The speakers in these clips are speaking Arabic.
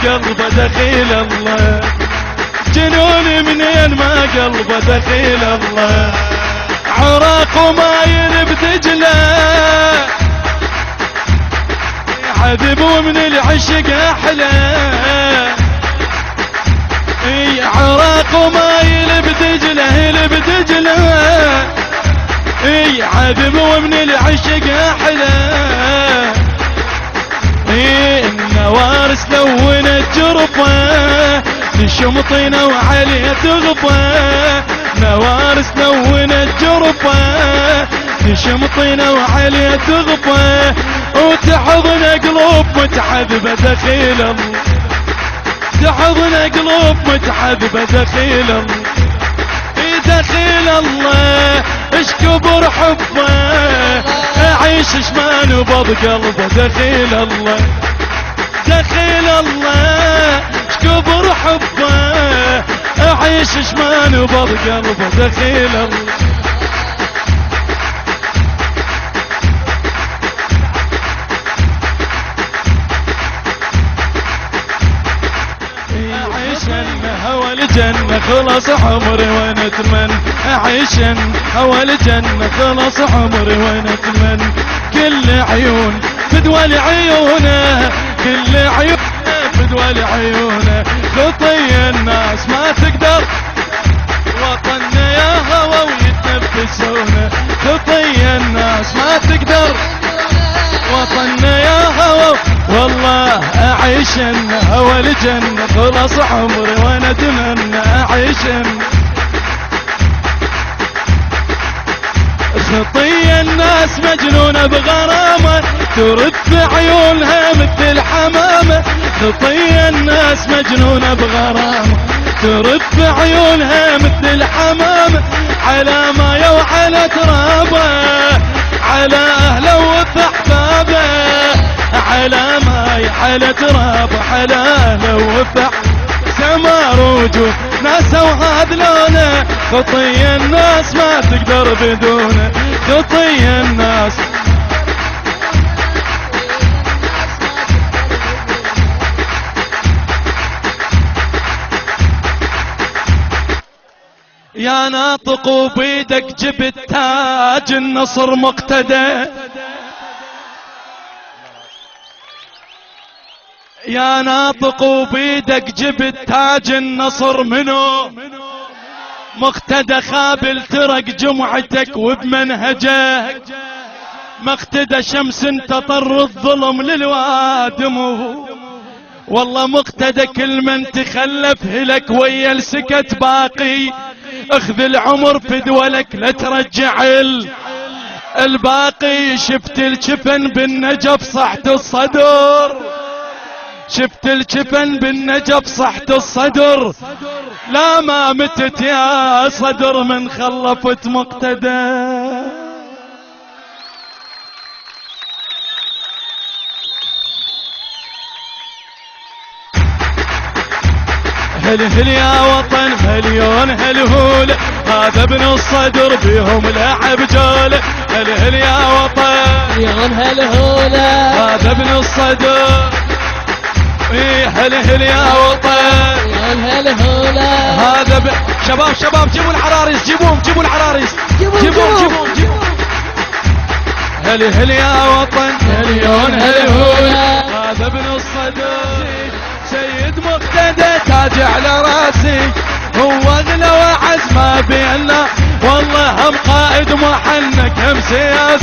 قلبه دخيل الله، جنون منين ما قلبه دخيل الله، عراق وما بدجله حبيب ومن العشق احلى، عراق وما بدجله بدجله، حبيب ومن العشق احلى، النوارس لونت جرفه تشمطينا وعليه تغفى، نوارس لونت جرفه تشمطينا وعليه تغفى، وتحضن قلوب متحذبه دخيل الله، تحضن قلوب متحذبه دخيل الله، دخيل الله اش كبر حبه، اعيش شمان وبض قلبه دخيل الله، دخيل الله اش كبر حبه، اعيش شمان وبض قلبه دخيل الله. هوى الجنة خلص عمري ونتمنى، أعيشن هوى الجنة خلص عمري ونتمنى، كل عيون فدوى لعيونه، كل عيون فدوى لعيونه، خطي الناس ما تقدر وطننا يا هوى ويتنفسونه، خطي الناس ما تقدر وطننا يا هوى، والله أعيشن هوى الجنة خلص عمري ونتمنى، أعيشن خطية الناس مجنونة بغرامة ترد عيونها مثل حمامة، خطية الناس مجنونة بغرامة ترد عيونها مثل حمامة، على ما وعلى ترابه، على أهله وأحبابه، على ماي على تراب على أهله وفح سمار وجوه ناس وهذ لونه، خطي الناس ما تقدر بدونه، خطي الناس يا ناطق وبيدك جبت تاج النصر مقتدى، يا ناطق وبيدك جبت تاج النصر منو مقتدى، خابل ترك جمعتك وبمنهجك مقتدى، شمس تطر الظلم للوادم، والله مقتدى كل من تخلف هلك ويا السكت باقي، اخذ العمر فدولك لا ترجع الباقي، شفت الجفن بالنجف صحت الصدر، شفت الجفن بالنجف صحت الصدر، لا ما متت يا صدر من خلفت مقتدى. هل هل يا وطن مليون هلهول، هذا ابن الصدر بيهم لعب جول، هل هل يا وطن مليون هلهول، هذا ابن الصدر، ايه هل هل يا وطن مليون هلهول، هذا شباب شباب جيبوا العراريس، جيبوا العراريس، جيبوهم هل هل يا وطن مليون هلهول، هذا ابن الصدر سيد مقتدى تاج على راسي، هو اغلى وعز ما بينا، والله هم قائد محنك هم سياس،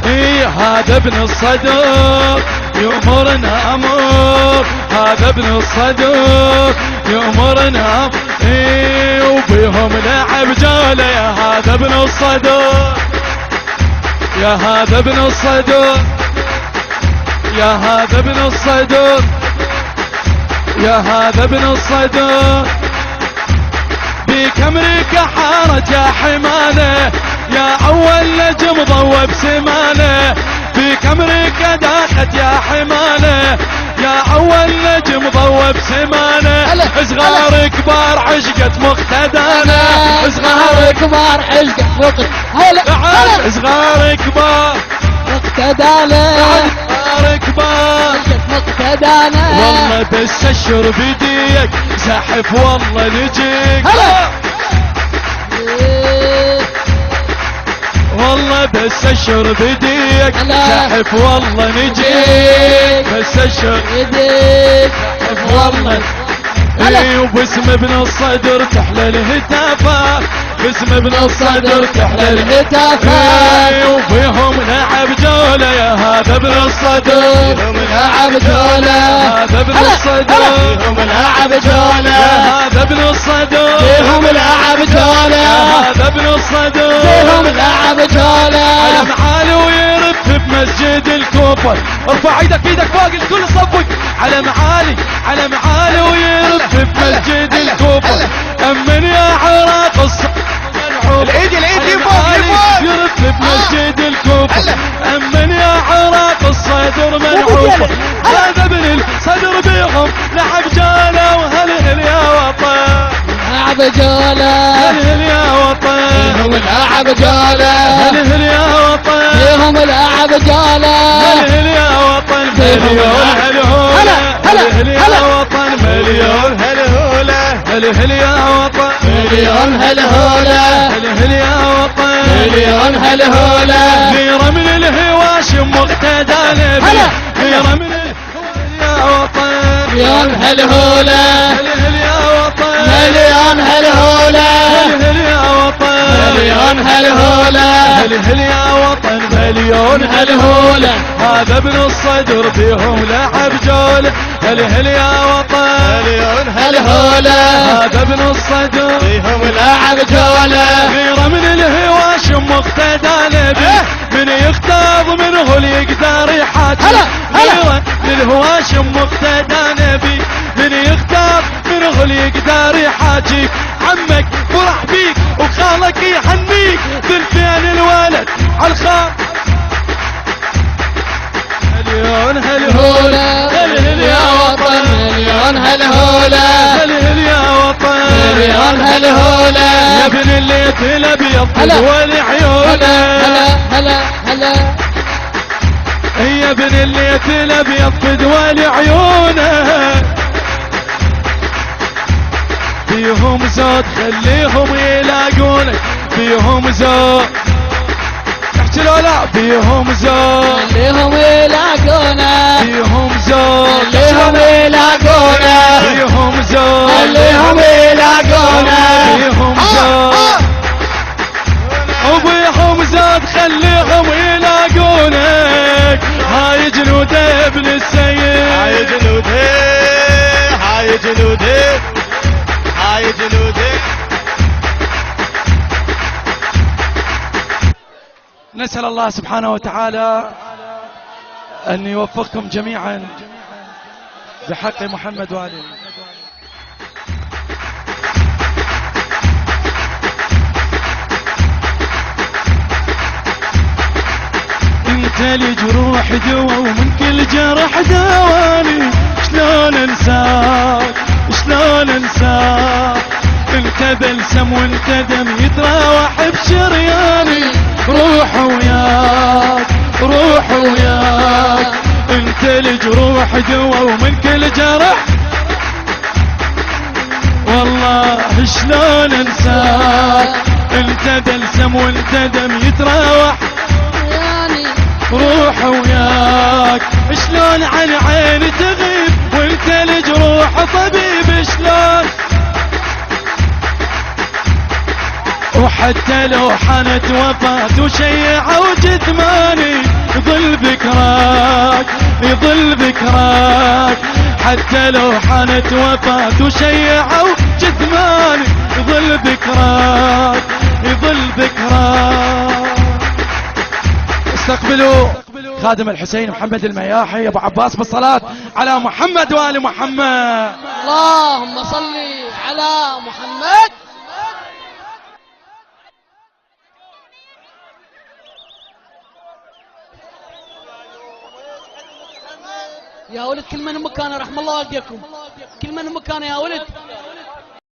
ايه هذا ابن الصدر يأمرنا امر، هذا ابن الصدر يأمرنا امر، ايه وبيهم لعب جولة، يا هذا ابن الصدر، يا هذا ابن الصدر، يا هذا ابن الصدر، يا هذا ابن الصدر، بيك امريكا حارت يا حمانه، يا اول نجم ضوى بسمانه، بيك امريكا داخت يا حمانه، يا اول نجم ضوى بسمانه، صغار كبار عشقت مقتدانا، صغار كبار عشقت مقتدانا، صغار كبار مقتدانا، ركبان مقتدانا والله بس اشر بديك زحف والله نجيك هلا. والله بس اشر بديك هلا. زحف والله نجيك بس اشر ايديك والله اي وباسم ابن الصدر تحلى الهتافات باسم ابن الصدر تحلى الهتافات وفيهم لعب جولة يا هذا ابن الصدر فيهم لعب جولة هذا ابن الصدر فيهم لعب جولة هذا ابن الصدر فيهم لعب جولة هذا ابن الصدر فيهم لعب جولة على معالي ويرف بمسجد الكوفة ارفع ايدك فوق الكل صفك على معالي ويرف بمسجد الكوفة امن يا عراق العيد فوق يرف بمسجد الكوفة امن يا عراق الصدر منعوفة هذا ابن الصدر بيهم لعب جالة وهلهل يا وطن لعب جولة هلهل يا وطن فيهم لعب جولة هلهل يا وطن فيهم لعب جولة هلهل يا وطن مليون هلهولة هلهل يا وطن مليون هلهل يا وطن مليون هلهولة هلهل يا وطن مليون هلهولة غيرة من الهواشم مقتدى نبي غيرة من يا وطن مليون هلهولة هلهل يا وطن مليون هلهولة هلهل يا وطن مليون هلهولة هلهل يا وطن مليون هلهولة هذا ابن الصدر فيهم لعب جولة هلهل يا وطن هلهولة هذا ابن الصدر فيهم لعب جولة غيرة من الهواشم مقتدى نبي من يختاض منه اللي يقدر يحاكي غيرة من الهواشم مقتدى نبي من يختاض منه اللي يقدر يحاكي عمك فرح بيك وخالك يحنيك ثلثين الولد عالخال مليون هلهولة هلهل يا وطن مليون هلهولة هلهل يا وطن مليون هلهولة يا ابن الليث الابيض هلا. والعيونه هلا يا ابن الليث الابيض فدوى عيونه فيهم زود خليهم يلاقونك فيهم زود احكي لو لا فيهم زود خليهم يلاقونا فيهم زود خليهم يلاقونا فيهم زود خليهم يلاقونا فيهم زود وبيهم زود خليهم يلاقونك هاي جنود ابن السيد هاي جنودي نسأل الله سبحانه وتعالى أن يوفقكم جميعا بحق محمد وآله. انت لجروح دوا ومن كل جرح دواني شلون انساك انت بلسم وانت دم يتراوح بشرياني روح وياك انت لجروح دوا ومن كل جرح والله شلون انساك انت بلسم وانت دم يتراوح روح وياك شلون عن عيني تغيب وانت لجروح طبيب شلون وحتى لو حنت وفاة وشيعوا جثماني يظل بكراك حتى لو حنت وفاة وشيعوا جثماني يظل بكراك استقبلوا خادم الحسين محمد المياحي ابو عباس بالصلاة على محمد وآل محمد. اللهم صل على محمد. يا ولد كل من مكانه رحم الله والديكم كل من مكانه يا ولد.